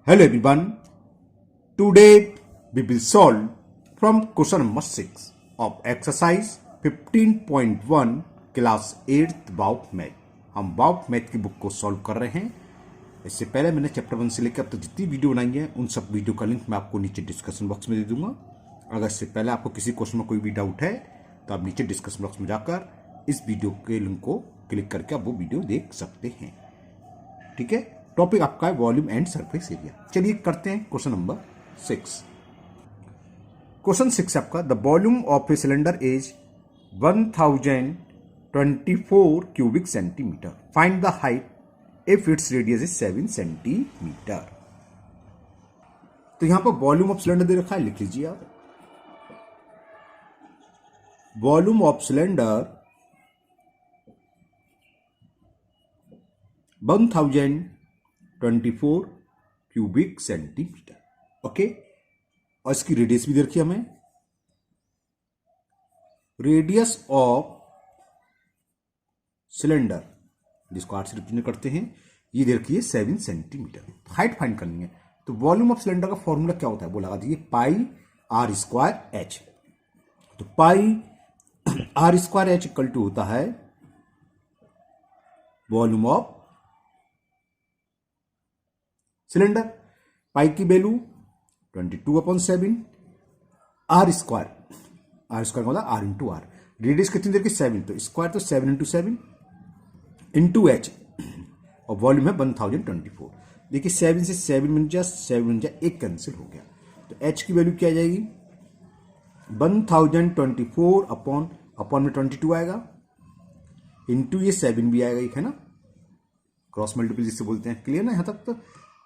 Hello everyone. Today we will solve from question number 6 of exercise 15.1 class 8th bout math. हम bout math की book को solve कर रहे हैं। इससे पहले मैंने चैप्टर 1 से लेकर अब तक जितनी वीडियो बनाई है उन सब वीडियो का लिंक मैं आपको नीचे डिस्कशन बॉक्स में दे दूंगा। अगर इससे पहले आपको किसी क्वेश्चन में कोई भी डाउट है तो आप नीचे डिस्कशन बॉक्स में जाकर इस वीडियो के लिंक को क्लिक करके आप वो वीडियो देख सकते हैं। ठीक है, टॉपिक आपका है वॉल्यूम एंड सरफेस एरिया। चलिए करते हैं क्वेश्चन नंबर 6। क्वेश्चन 6 आपका the volume of a cylinder is 1024 cubic centimetre. Find the height if its radius is 7 centimetre. तो यहां पर वॉल्यूम ऑफ सिलेंडर दे रखा है, लिख लीजिए आप। Volume of cylinder 1024 cubic centimetre. Okay, और इसकी रेडियस भी दे रखी है हमें। रेडियस ऑफ सिलेंडर जिसको 8 से रिप्रेजेंट करते हैं ये दे रखी है 7 सेंटीमीटर। हाइट फाइंड करनी है तो वॉल्यूम ऑफ सिलेंडर का फॉर्मूला क्या होता है वो लगा दीजिए, पाई आर स्क्वायर एच। तो pi r square h equal to होता है वॉल्यूम ऑफ सिलेंडर। पाई की वैल्यू 22/7 आर स्क्वायर का मतलब आर इंटू आर। रेडियस कितनी देर की 7, तो स्क्वायर तो 7 इंटू 7 इंटू एच और वॉल्यूम है 1024। देखिए 7 से 7 बन जा, 7 बन जा, एक कैंसिल हो गया। तो एच की वैल्यू क्या आ जाएगी 1024 अपॉन में 22 आएगा इंटू ये 7 भी आएगा, एक है ना, क्रॉस मल्टीपल जिससे बोलते हैं। क्लियर ना यहां तक? तो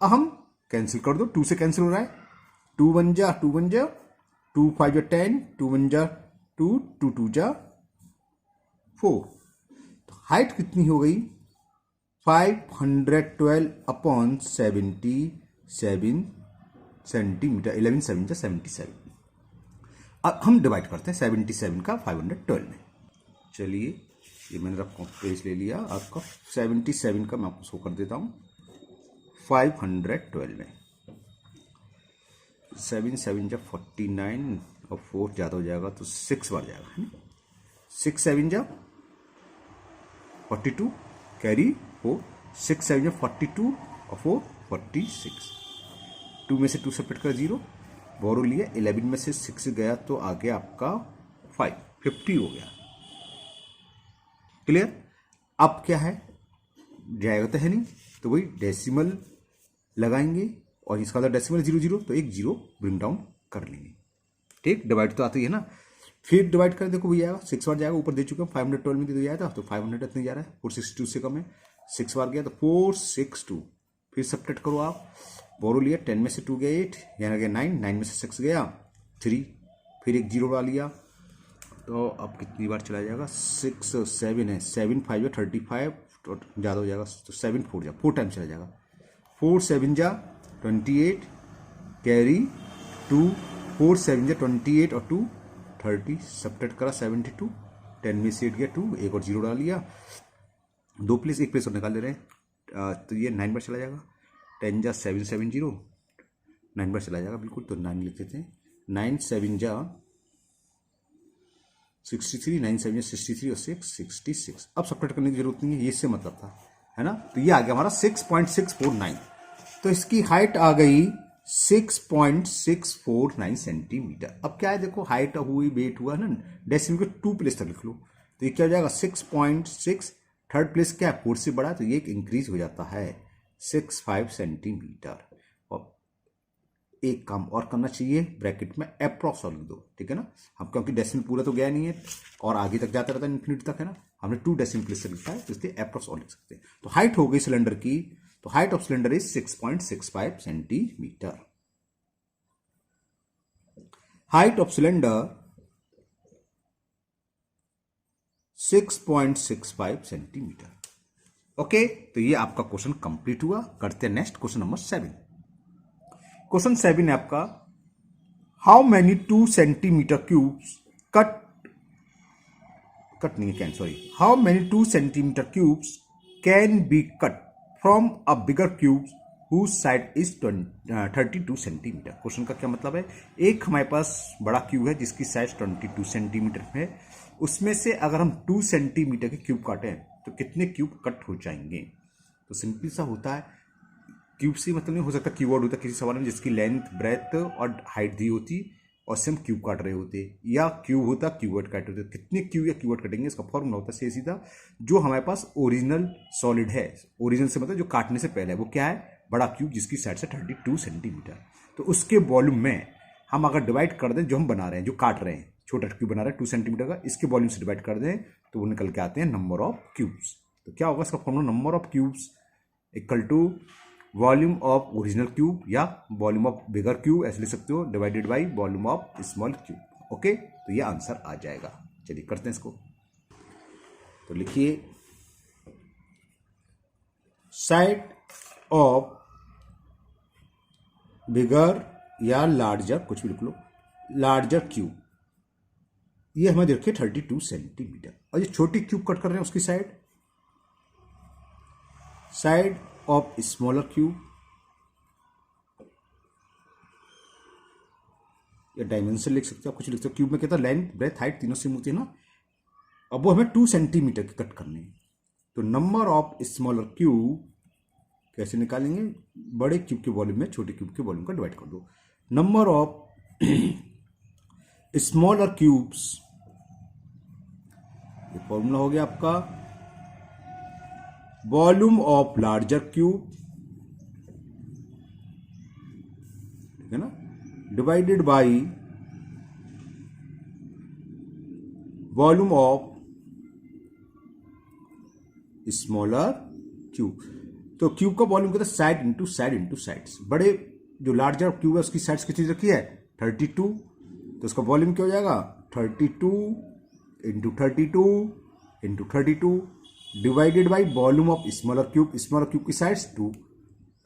हम कैंसिल कर दो, 2 से कैंसिल हो रहा है, 2 बन जा 2 बन जा, 2 5 10, 2 बन जा 2, 2 2 जा 4। तो हाइट कितनी हो गई 512/77 सेंटीमीटर। 11 7 जा 77। अब हम डिवाइड करते हैं 77 का 512 में। चलिए ये मैंने आपको पेज ले लिया आपका 77 का, मैं आपको शो कर देता हूं 512 में। 7 7 जा 49 और 4 ज़्यादा हो जाएगा तो 6 बार जाएगा, है ना। 6 7 जा 42 कैरी 4, 6 7 जा 42 और 4 46। 2 में से 2 सेपरेट कर 0, बोरो लिया, 11 में से 6 गया तो आगे आपका 50 हो गया। क्लियर? अब क्या है, जाएगा तो है नहीं, तो वही डेसिमल लगाएंगे और इसका मतलब डेसिमल 0 0, तो एक 0 ब्रिंग डाउन कर लेंगे। ठीक, डिवाइड तो आती है ना। फिर डिवाइड करें, देखो भैया 6 बार जाएगा, ऊपर दे चुके हैं 512 में दे दिया था, तो 500 इतने जा रहा है, 462 से कम है, 6 बार गया तो 462। फिर सब्ट्रैक्ट करो आप, बोरो लिया, 10 में से 2 गया 8, यहाँ गया 9, 9 में से 6 गया 3, फिर एक 0 डाल लिया, तो अब कितनी बार चला जाएगा 6 7 है, 7 5 35, तो ज़्यादा हो जाएगा, तो 7 4 जा 4 टाइम चला जाएगा, 4 7 जा 28 कैरी 2, 4 7 जा 28 और 2 30, सब्ट्रैक्ट करा 72, 10 में से 8 गया 2, एक और 0 डाल लिया, 2 प्लेस 1 प्लेस और निकाल ले रहे हैं, तो ये 9 बार चला जाएगा। 10 जा 7 7 0, 9 बार चला जाएगा बिल्कुल, तो 9 लिख देते हैं। 9 7 जा 63, 9 7 जा 63 और 6 66। अब सब्ट्रैक्ट करने की जरूरत नहीं है, ये इससे मतलब था, है ना। तो ये आ गया हमारा 6.649। तो इसकी हाइट आ गई 6.649 सेंटीमीटर। अब क्या है, देखो हाइट हुई, वेट हुआ ना, डेसिमल के 2 प्लेस तक लिख लो, तो ये क्या हो जाएगा 6.6, थर्ड प्लेस क्या है 4 से बड़ा, तो ये एक इंक्रीज हो जाता है 65 सेंटीमीटर। और एक काम और करना चाहिए, ब्रैकेट में अप्रॉक्स और लिख दो, ठीक है ना। हम क्योंकि डेसिमल पूरा तो गया नहीं है और आगे तक जाता रहता है इन्फिनिटी तक, है ना, हमने 2 डेसिमल प्लेस से लिखा है, तो इसलिए अप्रॉक्स और लिख सकते हैं। तो हाइट हो गई सिलेंडर की, तो height of cylinder is 6.65 centimetre. Height of cylinder 6.65 centimetre. Okay, तो ये आपका क्वेश्चन कंप्लीट हुआ। करते हैं नेक्स्ट क्वेश्चन नंबर 7। क्वेश्चन 7 है आपका, how many 2 centimetre cubes cut नहीं can, sorry, how many 2 centimetre cubes can be cut from a bigger cube whose side is 32 centimetre. Question का क्या मतलब है, एक हमारे पास बड़ा क्यूब है जिसकी साइज 22 सेंटीमीटर है, उसमें से अगर हम 2 सेंटीमीटर के क्यूब काटें तो कितने क्यूब कट हो जाएंगे। तो सिंपल सा होता है, क्यूब से मतलब नहीं हो सकता कीवर्ड होता किसी सवाल में जिसकी लेंथ ब्रेथ और हाइट दी होती और से हम क्यूब काट रहे होते, या क्यूब होता क्यूवर्ड काट होते, कितने क्यूब या क्यूवर्ड कटेंगे इसका फॉर्मूला होता है सीधा, जो हमारे पास ओरिजिनल सॉलिड है, ओरिजिनल से मतलब जो काटने से पहले है, वो क्या है, बड़ा क्यूब जिसकी साइड से 32 सेंटीमीटर। तो उसके वॉल्यूम में हम अगर डिवाइड कर दें, जो हम बना रहे हैं, जो काट रहे हैं, छोटा क्यूब बना रहे हैं 2 सेंटीमीटर का, इसके वॉल्यूम से डिवाइड कर दें तो वो निकल के आते हैं नंबर ऑफ क्यूब्स। तो क्या होगा इसका formula, number of cubes equal to volume of original cube या वॉल्यूम ऑफ बिगर क्यूब ऐसे लिख सकते हो, divided by volume of small cube. Okay, तो ये आंसर आ जाएगा। चलिए करते हैं इसको। तो लिखिए साइड ऑफ बिगर या लार्जर, कुछ भी लिख लो, लार्जर क्यूब, ये हमें देखिए 32 सेंटीमीटर, और ये छोटी क्यूब कट कर रहे हैं उसकी साइड ऑफ स्मॉलर क्यूब, या डायमेंशन लिख सकते हो, कुछ लिख सकते हो। क्यूब में कहता है लेंथ ब्रेथ हाइट तीनों सेम होती है ना, अब वो हमें 2 सेंटीमीटर की कट करनी है। तो नंबर ऑफ स्मॉलर क्यूब कैसे निकालेंगे, बड़े क्यूब के वॉल्यूम में छोटे क्यूब के वॉल्यूम का डिवाइड कर दो। नंबर ऑफ स्मॉलर क्यूब्स, ये फॉर्मूला हो गया आपका वॉल्यूम ऑफ लार्जर क्यूब, ठीक है ना, divided by volume of smaller cube. तो क्यूब का वॉल्यूम कहते हैं side into side into sides. बड़े जो लार्जर क्यूब है उसकी साइड्स कितनी रखी है 32, तो उसका वॉल्यूम क्या हो जाएगा 32 into 32 into 32 divided by volume of smaller cube. Smaller cube की साइड्स 2,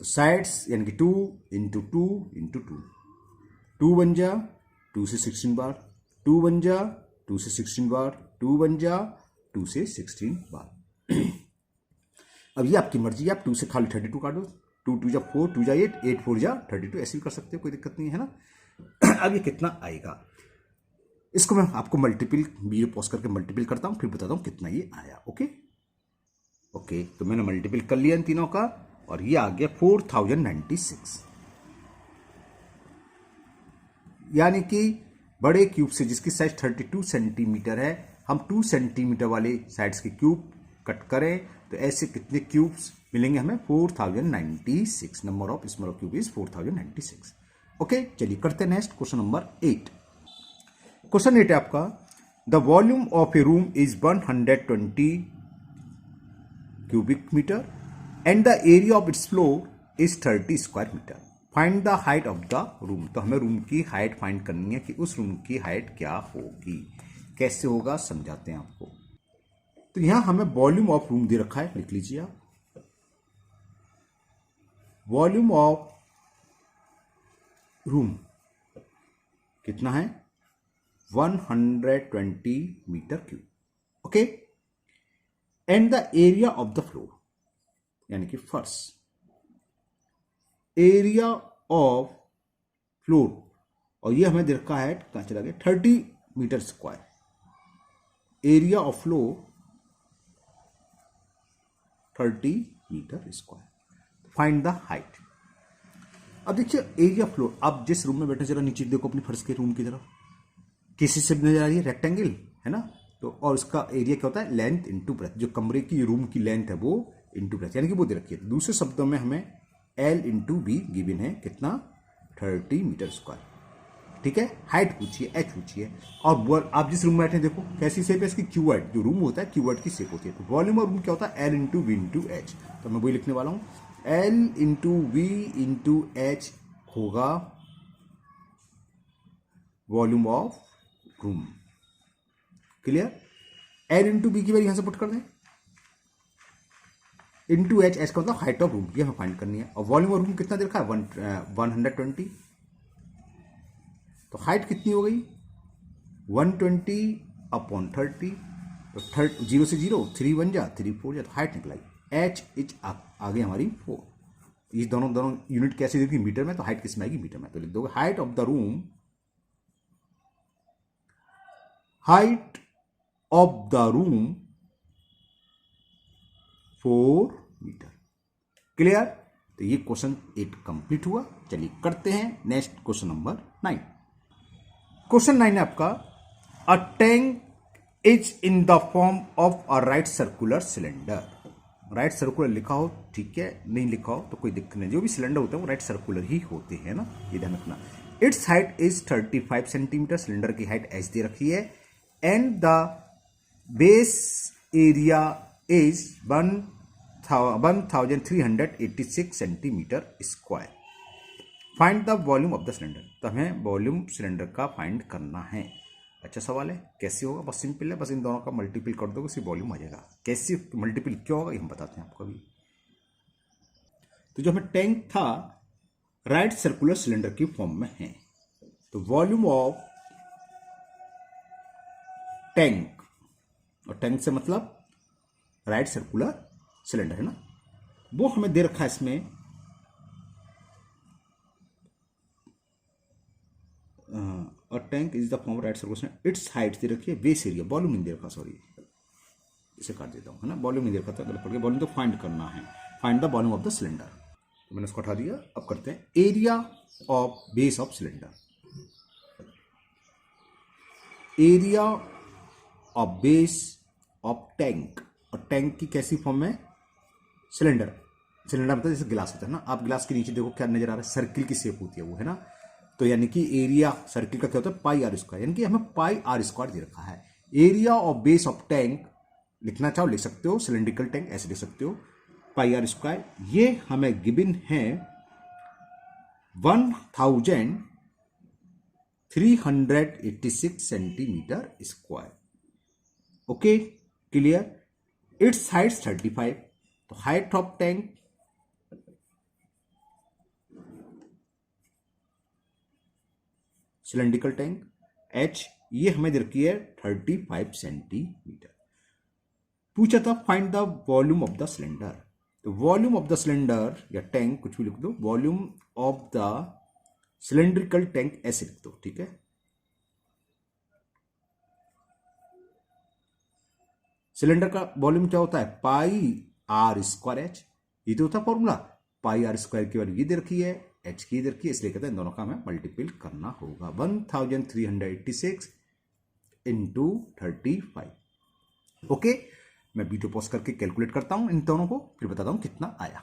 तो साइड्स यानी कि 2 इंटू 2 इंटू 2, 2 बन जा 2 से 16 बार, 2 बन जा 2 से 16 बार, 2 बन जा 2 से 16 बार। अब ये आपकी मर्जी, आप 2 से खाली 32 काटो, 2 2 जा 4, 2 जा 8, 8 4 जा 32, ऐसे भी कर सकते हो, कोई दिक्कत नहीं है ना। अब ये कितना आएगा, इसको मैं आपको मल्टीपल वीडियो पॉज करके मल्टीपल करता हूं, फिर बताता हूं कितना ये आया। ओके, तो मैंने मल्टीपल कर लिया इन तीनों का, और ये आ गया 4096। यानी कि बड़े क्यूब से जिसकी साइज 32 सेंटीमीटर है, हम 2 सेंटीमीटर वाले साइड्स के क्यूब कट करें तो ऐसे कितने क्यूब्स मिलेंगे हमें 4096। Number of smaller cube is 4096। Okay, चलिए करते हैं नेक्स्ट क्वेश्चन नंबर 8। क्वेश्चन 8 है आपका, the volume of A room is 120 cubic meter and the area of its floor is 30 square meter. Find the height of the room. तो हमें room की height find करनी है कि उस रूम की हाइट क्या होगी। कैसे होगा समझाते हैं आपको। तो यहां हमें वॉल्यूम ऑफ रूम दे रखा है, लिख लीजिए आप, वॉल्यूम ऑफ रूम कितना है 120 metre cube. Okay, and the area of the floor यानी कि फर्श, एरिया ऑफ फ्लोर, और ये हमें दे रखा है कहां चला गया 30 metre square, area of floor 30 metre square. Find the height. अब देखिए एरिया फ्लोर, आप जिस रूम में बैठे जरा नीचे देखो अपनी फर्श के रूम की तरफ, किसी से नजर आ रही है रेक्टेंगल है ना, तो और उसका एरिया क्या होता है लेंथ इंटू ब्रेथ, जो कमरे की रूम की लेंथ है वो इंटू ब्रेथ यानी कि वो दे रखी है। दूसरे शब्दों में हमें L इंटू बी गिवन है कितना 30 मीटर स्क्वायर। ठीक है, हाइट पूछिए, एच पूछिए, और आप जिस रूम में बैठे देखो कैसी शेप है इसकी, क्यूवर्ड, जो रूम होता है क्यूवर्ड की शेप होती है। तो वॉल्यूम और रूम क्या होता है L into v into h, तो मैं वही लिखने वाला हूं L into v into h होगा volume of room. Clear, L into b की वैल्यू यहां से पुट कर दें, इंटू एच, एच का मतलब हाइट ऑफ रूम, ये हमें फाइंड करनी है। और वॉल्यूम ऑफ रूम कितना दे रखा है 120, तो हाइट कितनी हो गई 120 अपॉन 30, तो 0 से 0 3 बन जा 3 4 जा, तो हाइट निकलाई एच इच आ गई हमारी 4। ये दोनों दोनों यूनिट कैसे देगी, मीटर में, तो हाइट किस में आएगी, मीटर में। तो लिख दोगे height of the room, height of the room 4 metre. Clear. तो ये क्वेश्चन 8 कंप्लीट हुआ। चलिए करते हैं नेक्स्ट क्वेश्चन नंबर 9। क्वेश्चन 9 है आपका, a tank is in the form of a right circular cylinder. Right circular लिखा हो ठीक है, नहीं लिखा हो तो कोई दिक्कत नहीं, जो भी सिलेंडर होते हैं वो राइट सर्कुलर ही होते हैं ना, ये ध्यान रखना। It's height is 35 centimetre, cylinder की हाइट एच दे रखी है, and the base area is 1386 centimetre square. Find the volume of the cylinder. तो हमें वॉल्यूम सिलेंडर का फाइंड करना है। अच्छा सवाल है, कैसे होगा, बस सिंपल है, बस इन दोनों का मल्टीपल कर दोगे उसी वॉल्यूम आ जाएगा। कैसे मल्टीपल क्यों होगा ये हम बताते हैं आपको अभी। तो जो हमें टैंक था राइट सर्कुलर सिलेंडर की फॉर्म में है, तो वॉल्यूम ऑफ टैंक, और टैंक से मतलब राइट सर्कुलर सिलेंडर है ना, वो हमें दे रखा है इसमें और tank is the form right circular, its height दे रखी है, बेस एरिया, वॉल्यूम नहीं दे रखा, सॉरी इसे काट देता हूं है ना, वॉल्यूम नहीं दे रखा था गलत पड़ गया, वॉल्यूम तो फाइंड करना है, find the volume of the cylinder, तो मैंने उसको हटा दिया। अब करते हैं area of base of cylinder. Area of base of tank, और टैंक की कैसी फॉर्म है, सिलेंडर। सिलेंडर मतलब जैसे गिलास होता है ना, आप गिलास के नीचे देखो क्या नजर आ रहा है, सर्किल की शेप होती है वो है ना, तो यानी कि एरिया सर्किल का क्या होता है, पाई आर स्क्वायर, यानी कि हमें पाई आर स्क्वायर दे रखा है। Area of base of tank लिखना चाहो लिख सकते हो, सिलेंड्रिकल टैंक ऐसे लिख सकते हो, पाई आर स्क्वायर। ये हमें गिवन है 1386 centimetre square. Okay clear. It's height 35, तो height of tank cylindrical tank H, ये हमें दे रखी है 35 सेंटीमीटर। पूछा था find the volume of the cylinder, तो वॉल्यूम ऑफ द सिलेंडर या टैंक कुछ भी लिख दो, volume of the cylindrical tank ऐसे लिख दो, ठीक है। सिलेंडर का वॉल्यूम क्या होता है, पाई आर स्क्वायर एच, ये तो होता है फॉर्मूला, पाई आर स्क्वायर की वैल्यू ये दे रखी है, एच की दे रखी है, इसलिए कहते हैं इन दोनों का हमें मल्टीपल करना होगा। 1386 इंटू 35। ओके, मैं वीडियो पॉज करके कैलकुलेट करता हूं इन दोनों को, फिर बताता हूं कितना आया।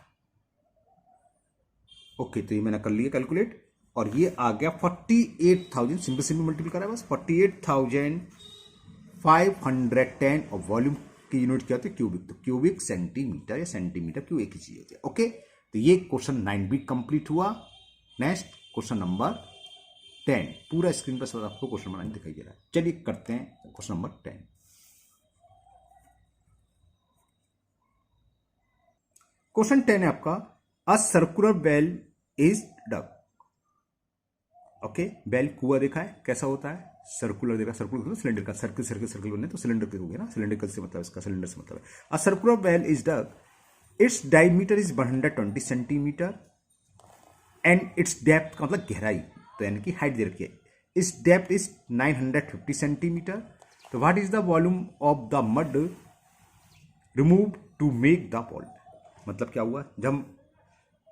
ओके, तो ये मैंने कर लिया कैलकुलेट, और ये आ गया 48,000, सिंपल सिंपल मल्टीपल करा है बस, 48,510, और वॉल्यूम की यूनिट क्या होती है, क्यूबिक, तो क्यूबिक सेंटीमीटर या सेंटीमीटर क्यों एक ही चीज होती है। ओके, तो ये क्वेश्चन 9 भी कंप्लीट हुआ। नेक्स्ट क्वेश्चन नंबर 10, पूरा स्क्रीन पर आपको क्वेश्चन नंबर 9 दिखाई दे रहा है। चलिए करते हैं क्वेश्चन नंबर 10। क्वेश्चन 10 है आपका, a circular well is dug. Okay, well कुआ देखा है कैसा होता है, सर्कुलर देखा, सर्कुलर सिलेंडर का, सर्किल सर्किल सर्किल बनने तो सिलेंडर के हो गया ना, सिलेंडर से मतलब इसका सिलेंडर से मतलब है। A circular well is dug, its diameter is 120 centimetre and its depth का मतलब गहराई, तो यानी कि हाइट दे रखी है, इस डेप्थ इज 950 सेंटीमीटर। तो what is the volume of the mud remove to make the wall. मतलब क्या हुआ, जब हम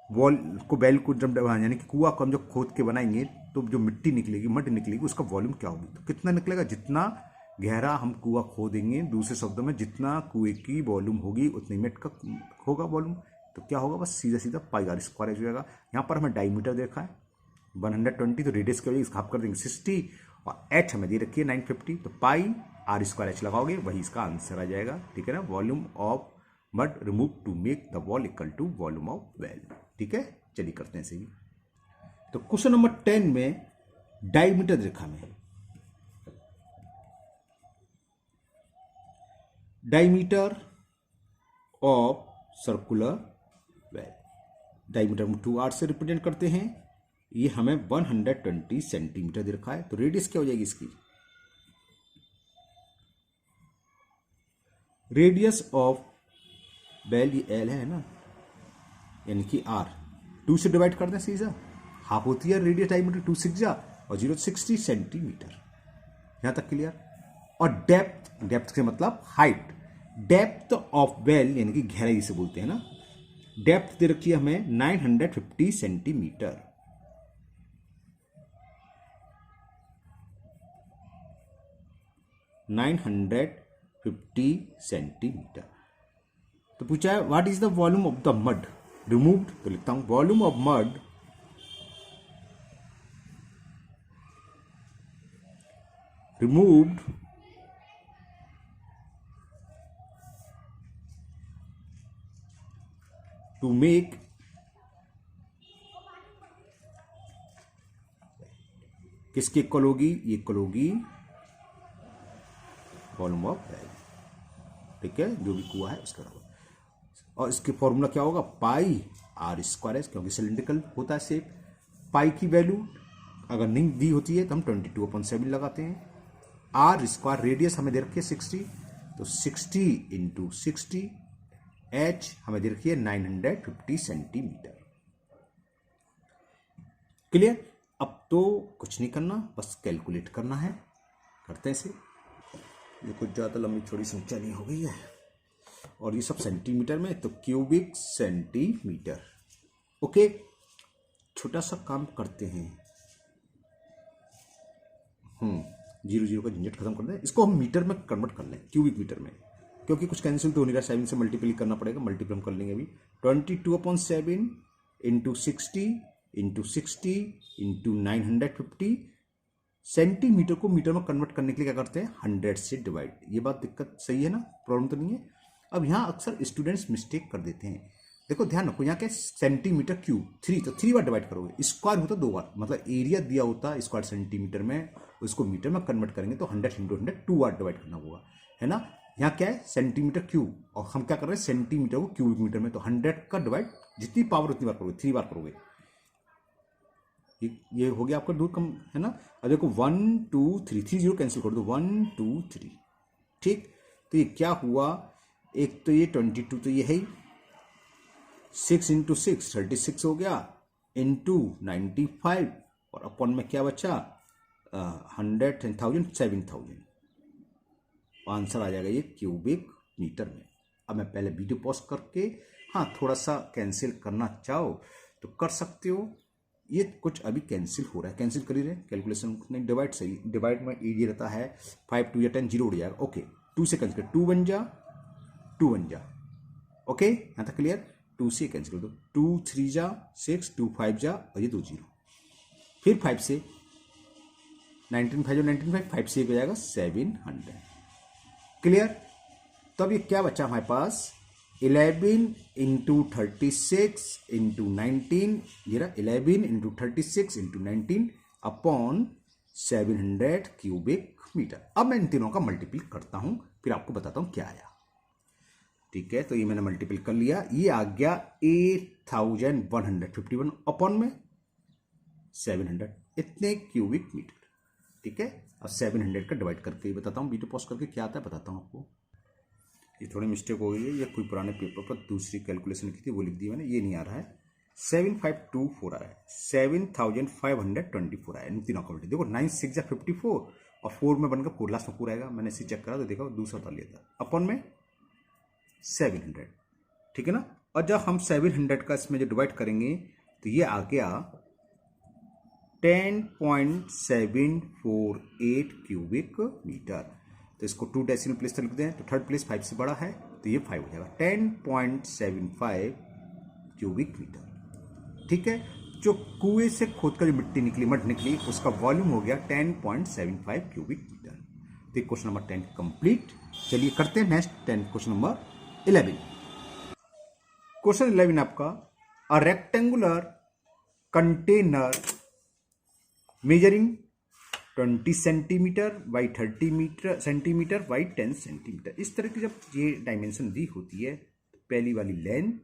वॉल को बेल को जब यानी कि कुआ को हम जब खोद के बनाएंगे तो जो मिट्टी निकलेगी, मड निकलेगी, उसका वॉल्यूम क्या होगी, तो कितना निकलेगा, जितना गहरा हम कुआ खोदेंगे, दूसरे शब्दों में जितना कुएं की वॉल्यूम होगी उतनी मिट का होगा वॉल्यूम, तो क्या होगा, बस सीधा सीधा पाई आर स्क्वायर हो जाएगा। यहाँ पर हमें डायमीटर देखा है 120, तो रेडियस के वजह इसका हाफ कर देंगे 60, और एच हमें दे रखी है 950, तो पाई आर स्क्वायर एच लगाओगे वही इसका आंसर आ जाएगा, ठीक है ना। Volume of mud remove to make the wall equal to volume of well, ठीक है। चलिए करते हैं सही। तो क्वेश्चन नंबर 10 में डायमीटर देखा में, diameter of circular well, diameter हम 2r से रिप्रेजेंट करते हैं, ये हमें 120 सेंटीमीटर दे रखा है, तो रेडियस क्या हो जाएगी इसकी, रेडियस ऑफ बेल ये एल है ना, यानी कि आर, 2 से डिवाइड कर दें सीधा, हाफ होती है रेडियस डायमीटर, 2 6 जा और 0 60 सेंटीमीटर। यहां तक क्लियर। और डेप्थ से मतलब हाइट, डेप्थ ऑफ वेल यानी कि गहराई से बोलते हैं ना, डेप्थ दे रखी है हमें 950 सेंटीमीटर। सेंटीमीटर। तो पूछा है what is the volume of the mud removed, तो लिखता हूं volume of mud removed to make किसके इक्वल होगी, ये इक्वल होगी वॉल्यूम ऑफ वेल। ठीक है, जो भी कुआ है उसके बराबर। और इसके फॉर्मूला क्या होगा, पाई आर स्क्वायर है, क्योंकि सिलिंड्रिकल होता है शेप। पाई की वैल्यू अगर नहीं दी होती है तो हम 22/7 लगाते हैं। आर स्क्वायर रेडियस हमें दे रखी है 60, तो 60 इंटू 60, एच हमें दे रखी है 950 सेंटीमीटर। क्लियर। अब तो कुछ नहीं करना, बस कैलकुलेट करना है, करते हैं इसे। ये कुछ ज़्यादा लंबी छोटी संख्या नहीं हो गई है, और ये सब सेंटीमीटर में, तो क्यूबिक सेंटीमीटर। ओके, छोटा सा काम करते हैं, 0 का झंझट खत्म कर दें, इसको हम मीटर में कन्वर्ट कर लें, क्यूबिक मीटर में, क्योंकि कुछ कैंसिल तो नहीं रहा, 7 से मल्टीप्लाई करना पड़ेगा, मल्टीप्लाई हम कर लेंगे अभी। 22/7 इंटू 60 इंटू 60 इंटू 950 सेंटीमीटर को मीटर में कन्वर्ट करने के लिए क्या करते हैं, 100 से डिवाइड। ये बात दिक्कत सही है ना, प्रॉब्लम तो नहीं है। अब यहाँ अक्सर स्टूडेंट्स मिस्टेक कर देते हैं, देखो ध्यान रखो, यहाँ के सेंटीमीटर क्यूब 3, तो 3 बार डिवाइड करोगे, स्क्वायर होता 2 बार, मतलब एरिया दिया होता स्क्वायर सेंटीमीटर में, उसको मीटर में कन्वर्ट करेंगे तो 100 इंटू 100 2 बार डिवाइड करना होगा, है ना। यहाँ क्या है, सेंटीमीटर क्यूब, और हम क्या कर रहे हैं, सेंटीमीटर को क्यूबिक मीटर में, तो 100 का डिवाइड जितनी पावर उतनी बार करोगे, 3 बार करोगे। ये हो गया आपका दूर कम, है ना। अब देखो 1 2 3, 3 0 कैंसिल कर दो, 1 2 3, ठीक। तो ये क्या हुआ, एक तो ये 22, तो ये है 6 इंटू 6 36 हो गया, इंटू 95, और अपन में क्या बचा 100 10,000 7,000, आंसर आ जाएगा ये क्यूबिक मीटर में। अब मैं पहले वीडियो पॉज करके, हाँ थोड़ा सा कैंसिल करना चाहो तो कर सकते हो, ये कुछ अभी कैंसिल हो रहा है, कैंसिल कर ही रहे, कैलकुलेशन नहीं, डिवाइड सही, डिवाइड में इजी रहता है, 5 2 या 10 0 उड़ जाएगा। ओके, 2 से कैंसिल कर, 2 बन जा, 2 बन जा, ओके यहाँ तक क्लियर। 2 से कैंसिल कर दो, 2 3 जा 6, 2 5 जा, और ये 2 0, फिर 5 से 19 5 19 5 से हो जाएगा 700, क्लियर। तो अब ये क्या बचा हमारे पास, 11 इंटू 36 इंटू 19, ये रहा 11 into 36 into 19 upon 700 cubic metre. अब मैं इन तीनों का मल्टीप्लाई करता हूं, फिर आपको बताता हूं क्या आया। ठीक है, तो ये मैंने मल्टीप्लाई कर लिया, ये आ गया 8151 अपॉन में 700, इतने क्यूबिक मीटर। ठीक है, अब 700 का डिवाइड करके ही बताता हूँ, वीडियो पॉज करके क्या आता है बताता हूँ आपको। ये थोड़ी मिस्टेक हो गई है, ये कोई पुराने पेपर पर दूसरी कैलकुलेशन की थी वो लिख दी मैंने, ये नहीं आ रहा है, 7524 आ रहा है, 7524 आया, इन तीनों का उल्टी देखो, 9 6 जा 54, और 4 में बनकर 4 लास्ट में पूरा आएगा, मैंने इसे चेक करा तो देखा दूसरा उतार लिया था, अपन में 700, ठीक है ना। और जब हम 700 का इसमें जो डिवाइड करेंगे तो ये आ गया 10.748 क्यूबिक मीटर। तो इसको 2 डेसिमल प्लेस तक लिख दें, तो थर्ड प्लेस 5 से बड़ा है, तो ये 5 हो जाएगा, 10.75 क्यूबिक मीटर। ठीक है, जो कुएं से खोद कर जो मिट्टी निकली, मड निकली, उसका वॉल्यूम हो गया 10.75 क्यूबिक मीटर। तो क्वेश्चन नंबर 10 कंप्लीट। चलिए करते हैं नेक्स्ट क्वेश्चन नंबर 11। क्वेश्चन 11 आपका, a rectangular container measuring 20 centimetre by 30 centimetre by 10 centimetre. इस तरह की जब ये डायमेंशन दी होती है, पहली वाली लेंथ,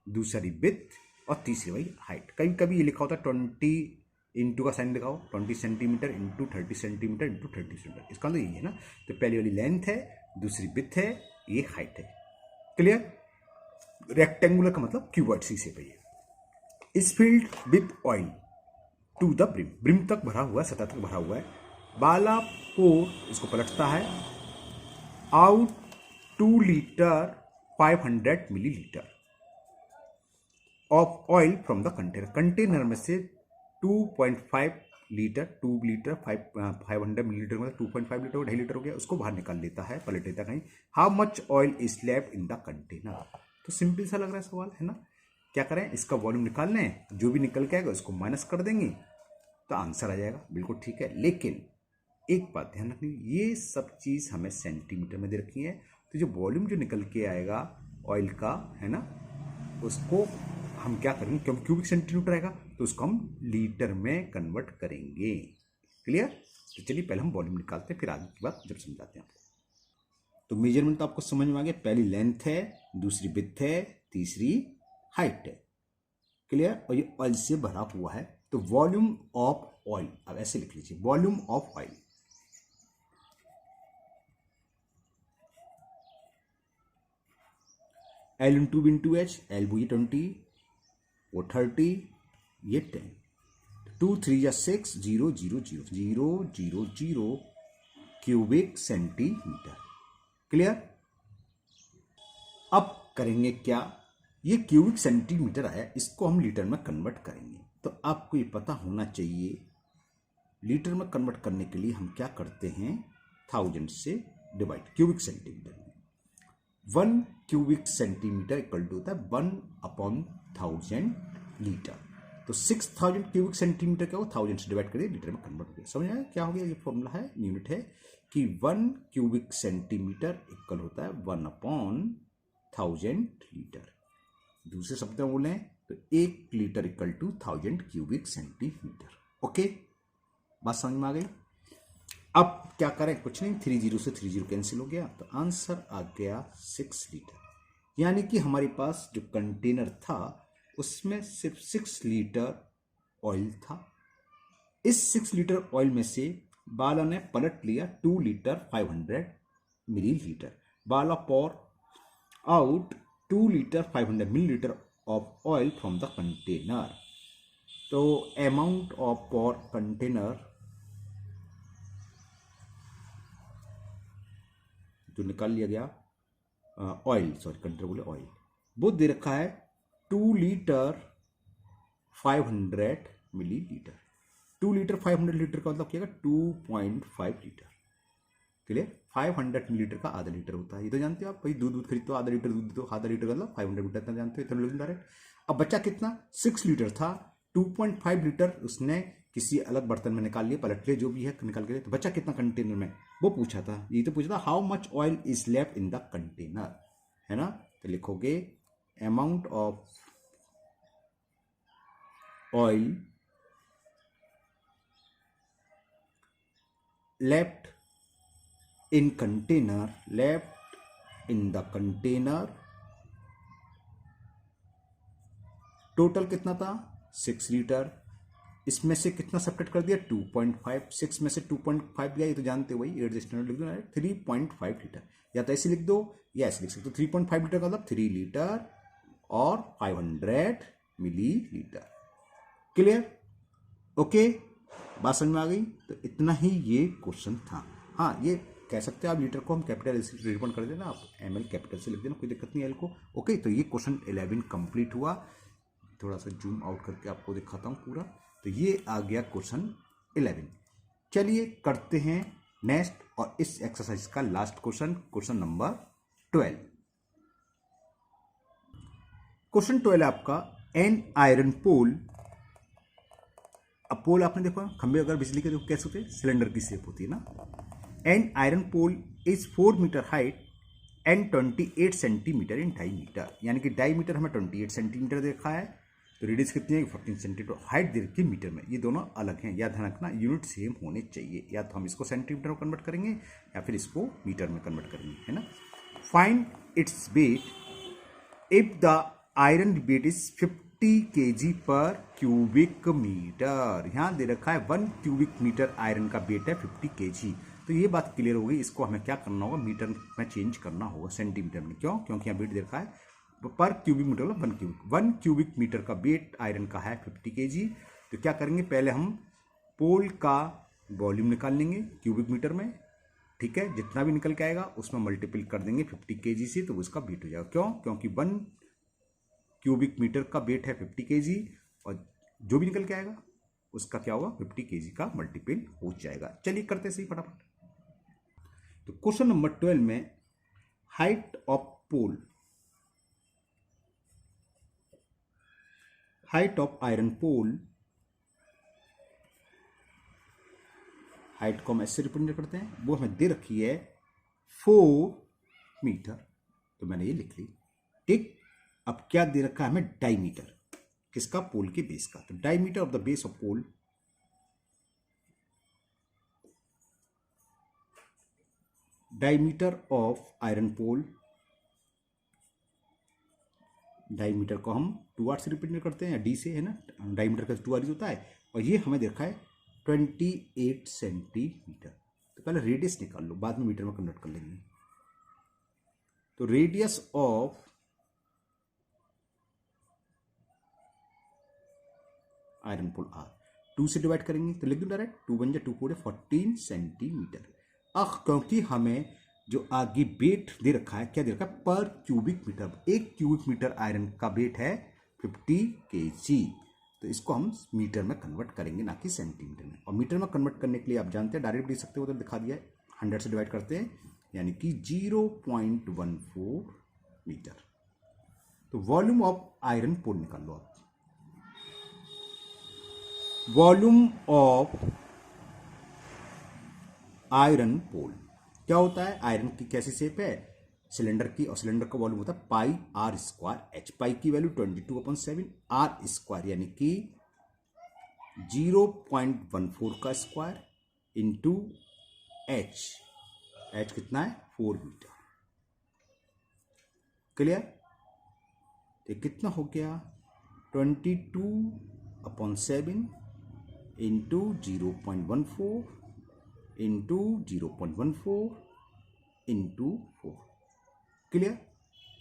दूसरी विड्थ, और तीसरी वाली हाइट। कभी कभी ये लिखा होता है 20 इंटू का साइन लिखा हो, 20 centimetre into 30 centimetre into 30 centimetre, इसका मतलब यही है ना। तो पहली वाली लेंथ है, दूसरी विड्थ है, ये हाइट है, क्लियर। रेक्टेंगुलर का मतलब क्यूबॉइड सी शेप है ये। Is filled with oil to the brim, brim तक भरा हुआ है, सतह तक भरा हुआ है। बाला पोर, इसको पलटता है, out 2 litre 500 millilitre of oil from the container, container में से 2.5 लीटर 2 लीटर 500 मिलीलीटर मतलब 2.5 लीटर 2.5 लीटर हो गया, उसको बाहर निकाल लेता है, पलट लेता है कहीं। How much oil is left in the container, तो सिंपल सा लग रहा है सवाल, है ना। क्या करें, इसका वॉल्यूम निकाल लें, जो भी निकल के आएगा उसको माइनस कर देंगे तो आंसर आ जाएगा, बिल्कुल ठीक है। लेकिन एक बात ध्यान रखनी, ये सब चीज़ हमें सेंटीमीटर में दे रखी है, तो जो वॉल्यूम जो निकल के आएगा ऑयल का, है ना, उसको हम क्या करेंगे, क्योंकि क्यूबिक सेंटीमीटर आएगा तो उसको हम लीटर में कन्वर्ट करेंगे। क्लियर। तो चलिए पहले हम वॉल्यूम निकालते हैं, फिर आगे की बात जब समझाते हैं आपको। तो मेजरमेंट तो आपको समझ में आ गया, पहली लेंथ है, दूसरी विड्थ है, तीसरी हाइट है। क्लियर। और ये ऑयल से भरा हुआ है, तो वॉल्यूम ऑफ ऑयल, अब ऐसे लिख लीजिए, volume of oil L into B into H, L वो ये 20, वो 30, ये 10, 2 3 या 6, 0 0 0 0 0 0 क्यूबिक सेंटीमीटर। क्लियर। अब करेंगे क्या, ये क्यूबिक सेंटीमीटर आया, इसको हम लीटर में कन्वर्ट करेंगे। तो आपको ये पता होना चाहिए, लीटर में कन्वर्ट करने के लिए हम क्या करते हैं, 1000 से डिवाइड, क्यूबिक सेंटीमीटर में 1 क्यूबिक सेंटीमीटर इक्वल टू होता है 1/1000 लीटर। तो 6000 क्यूबिक सेंटीमीटर क्या हो, 1000 से डिवाइड करिए, लीटर में कन्वर्ट हो गया। समझ आया क्या हो गया, ये फॉर्मूला है, यूनिट है कि 1 क्यूबिक सेंटीमीटर इक्वल होता है 1/1000 लीटर। दूसरे शब्द में बोले तो 1 litre equal to 1000 cubic centimetre. Okay, बात समझ में आ गई। अब क्या करें, कुछ नहीं, 30 से 30 कैंसिल हो गया, तो आंसर आ गया 6 लीटर। यानी कि हमारे पास जो कंटेनर था उसमें सिर्फ 6 लीटर ऑयल था। इस 6 लीटर ऑयल में से बाला ने पलट लिया 2 litre 500 millilitre. Bala pour out 2 litre 500 millilitre of oil from the container. तो अमाउंट ऑफ पॉर कंटेनर जो निकाल लिया गया, ऑयल, सॉरी कंटेनर बोले ऑयल, वो दे रखा है 2 लीटर 500 मिलीलीटर। 2 लीटर 500 लीटर का मतलब क्या है, 2.5 लीटर। क्लियर। 500 मिलीलीटर का आधा लीटर होता है, ये तो जानते हो आप, भाई दूध खरीदते हो, आधा लीटर दूध दो, आधा लीटर मतलब 500 लीटर, इतना जानते हो, इतना डायरेक्ट। अब बच्चा कितना, 6 लीटर था, 2.5 लीटर उसने किसी अलग बर्तन में निकाल लिया, पलट लिया, जो भी है निकाल के, तो बच्चा कितना कंटेनर में, वो पूछा था, ये तो पूछा था how much oil is left in the container, है ना। तो लिखोगे amount of oil left in container, left in the container, total कितना था 6 लीटर, इसमें से कितना सब्ट्रैक्ट कर दिया 2.5, 6 में से 2.5 दिया, ये तो जानते हो भाई, 8 स्टैंडर्ड लिख दो, 3.5 लीटर, या तो ऐसे लिख दो या ऐसे लिख सकते हो। 3.5 लीटर का मतलब 3 लीटर और 500 मिलीलीटर। क्लियर। ओके, बात समझ में आ गई। तो इतना ही ये क्वेश्चन था। हाँ, ये कह सकते हैं आप, लीटर को हम कैपिटल से रिप्रेजेंट कर देना, आप ml कैपिटल से लिख देना, कोई दिक्कत नहीं है एल को। ओके, तो ये क्वेश्चन 11 कंप्लीट हुआ। थोड़ा सा जूम आउट करके आपको दिखाता हूँ पूरा। तो ये आ गया क्वेश्चन 11। चलिए करते हैं नेक्स्ट, और इस एक्सरसाइज का last question, question number 12। Question 12 आपका, एन आयरन पोल। अब पोल आपने देखो, खंबे अगर बिजली के देखो कैसे होते हैं, सिलेंडर की शेप होती है ना। An iron pole is 4 metre height and 28 centimetre in diameter, यानी कि डाईमीटर हमें 28 सेंटीमीटर देखा है, तो रेडियस कितनी है 14 सेंटीमीटर, हाइट दे रखी है मीटर में, ये दोनों अलग हैं, या ध्यान रखना यूनिट सेम होने चाहिए, या तो हम इसको सेंटीमीटर में कन्वर्ट करेंगे या फिर इसको मीटर में कन्वर्ट करेंगे, है ना। Find its weight if the iron weight is 50 kg per cubic metre. यहाँ दे रखा है 1 क्यूबिक मीटर आयरन का वेट है 50 kg। तो ये बात क्लियर हो गई, इसको हमें क्या करना होगा, मीटर में चेंज करना होगा सेंटीमीटर में। क्यों, क्योंकि यहाँ वेट दे रखा है पर क्यूबिक मीटर मतलब 1 क्यूबिक मीटर का वेट आयरन का है 50 kg। तो क्या करेंगे, पहले हम पोल का वॉल्यूम निकाल लेंगे क्यूबिक मीटर में, ठीक है। जितना भी निकल के आएगा उसमें मल्टीपल कर देंगे 50 kg से, तो उसका वेट हो जाएगा। क्यों? क्योंकि 1 क्यूबिक मीटर का वेट है 50 kg, और जो भी निकल के आएगा उसका क्या होगा, 50 kg का मल्टीपल हो जाएगा। चलिए करते सही फटाफट। तो क्वेश्चन नंबर 12 में height of pole, height of iron pole, height को हम ऐसे रिप्रेजेंट करते हैं, वो हमें दे रखी है 4 मीटर, तो मैंने ये लिख ली, ठीक। अब क्या दे रखा है हमें, डायमीटर, किसका, पोल के बेस का। तो diameter of the base of pole, diameter of iron pole, diameter को हम 2r से रिप्रेजेंट करते हैं, या d से, है ना, डायमीटर का 2r होता है, और ये हमें देखा है 28 सेंटीमीटर। तो पहले रेडियस निकाल लो, बाद में मीटर में कन्वर्ट कर लेंगे। तो radius of iron pole r, 2 से डिवाइड करेंगे तो लिख दो डायरेक्ट, 2 बन जाए 2 4 14 सेंटीमीटर। अब क्योंकि हमें जो आगे वेट दे रखा है, क्या दे रखा है, per cubic metre, 1 cubic metre iron का वेट है 50 kg, तो इसको हम मीटर में कन्वर्ट करेंगे, ना कि सेंटीमीटर में। और मीटर में कन्वर्ट करने के लिए आप जानते हैं डायरेक्ट दे सकते हो, तो दिखा दिया है, 100 से डिवाइड करते हैं, यानी कि 0.14 मीटर। तो वॉल्यूम ऑफ आयरन पोल निकाल लो आप। वॉल्यूम ऑफ आयरन पोल क्या होता है, आयरन की कैसी शेप है, सिलेंडर की, और सिलेंडर का वॉल्यूम होता है पाई आर स्क्वायर एच। पाई की वैल्यू 22/7, आर स्क्वायर यानी कि 0.14 का स्क्वायर इंटू एच, एच कितना है 4 मीटर, क्लियर। तो कितना हो गया, 22/7 इंटू 0.14 इंटू 0.14 इंटू 4, क्लियर।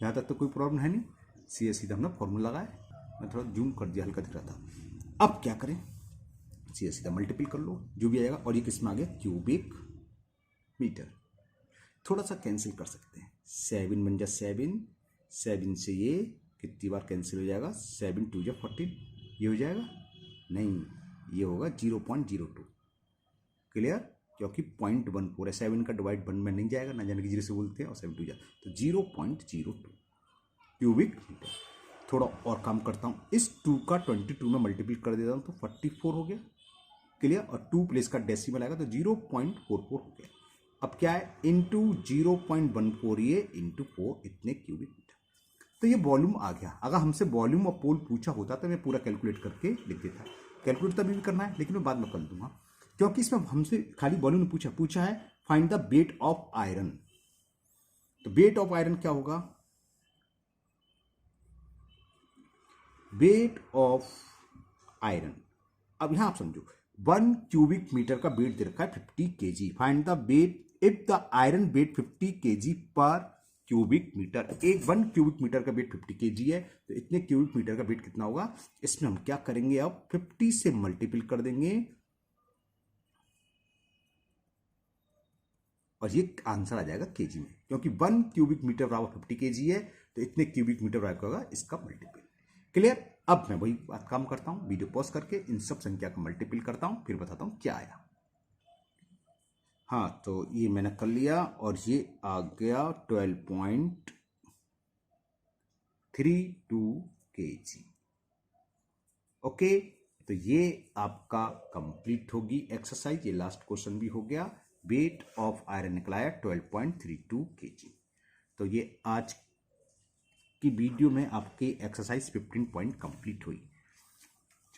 यहाँ तक तो कोई प्रॉब्लम है नहीं, सीधे सीधा हमने फॉर्मूला लगाया, मैं थोड़ा जूम कर दिया, हल्का दिख रहा था। अब क्या करें, सीधा सीधा मल्टीपल कर लो, जो भी आएगा, और ये किस में आ गया, क्यूबिक मीटर। थोड़ा सा कैंसिल कर सकते हैं, 7 बन जा 7, 7 से ये कितनी बार कैंसिल हो जाएगा, 7 2 14, ये हो जाएगा, नहीं ये होगा 0.02, क्लियर, क्योंकि 0.14 है, 7 का डिवाइड 1 में नहीं जाएगा, ना जाने की 0 से बोलते हैं, और 7 2 तो 0.02 क्यूबिक मीटर। थोड़ा और काम करता हूँ, इस 2 का 22 में मल्टीपल कर देता हूँ, तो 44 हो गया, क्लियर, और 2 प्लेस का डेसिमल आएगा, तो 0.44 हो गया। अब क्या है, इंटू 0.14 ये इंटू 4, इतने क्यूबिक मीटर। तो ये वॉल्यूम आ गया। अगर हमसे वॉल्यूम ऑफ पोल पूछा होता तो मैं पूरा कैलकुलेट करके लिख देता, कैलकुलेट तभी भी करना है, लेकिन मैं बाद में कर दूंगा, क्योंकि इसमें हमसे खाली वॉल्यूम ने पूछा है find the wait of iron. तो वेट ऑफ आयरन क्या होगा, वेट ऑफ आयरन, अब यहां आप समझो, 1 क्यूबिक मीटर का वेट दे रखा है 50 kg, find the weight if the iron weight 50 kg per cubic metre. 1 cubic metre का वेट 50 kg है, तो इतने क्यूबिक मीटर का वेट कितना होगा, इसमें हम क्या करेंगे, अब 50 से मल्टीपल कर देंगे, और ये आंसर आ जाएगा केजी में, क्योंकि 1 क्यूबिक मीटर बराबर 50 kg है, तो इतने क्यूबिक मीटर बराबर होगा इसका मल्टीपल, क्लियर। अब मैं वही बात काम करता हूं, वीडियो पॉज करके इन सब संख्या का मल्टीपल करता हूं, फिर बताता हूं क्या आया। हाँ, तो ये मैंने कर लिया, और ये आ गया 12.32 kg, ओके। तो ये आपका कंप्लीट होगी एक्सरसाइज, ये लास्ट क्वेश्चन भी हो गया। वेट ऑफ आयरन निकलाया 12.32 kg। तो ये आज की वीडियो में आपकी एक्सरसाइज 15 पॉइंट कंप्लीट हुई,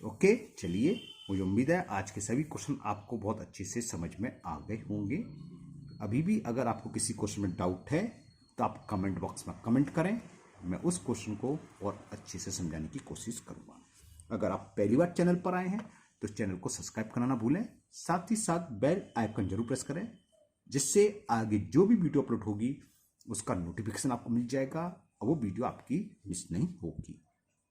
ओके। चलिए, मुझे उम्मीद है आज के सभी क्वेश्चन आपको बहुत अच्छे से समझ में आ गए होंगे। अभी भी अगर आपको किसी क्वेश्चन में डाउट है तो आप कमेंट बॉक्स में कमेंट करें, मैं उस क्वेश्चन को और अच्छे से समझाने की कोशिश करूँगा। अगर आप पहली बार चैनल पर आए हैं तो चैनल को सब्सक्राइब करना ना भूलें, साथ ही साथ बेल आइकन जरूर प्रेस करें, जिससे आगे जो भी वीडियो अपलोड होगी उसका नोटिफिकेशन आपको मिल जाएगा और वो वीडियो आपकी मिस नहीं होगी।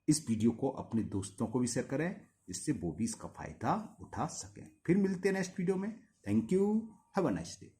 इस वीडियो को अपने दोस्तों को भी शेयर करें, जिससे वो भी इसका फायदा उठा सकें। फिर मिलते हैं नेक्स्ट वीडियो में। Thank you, have a nice day.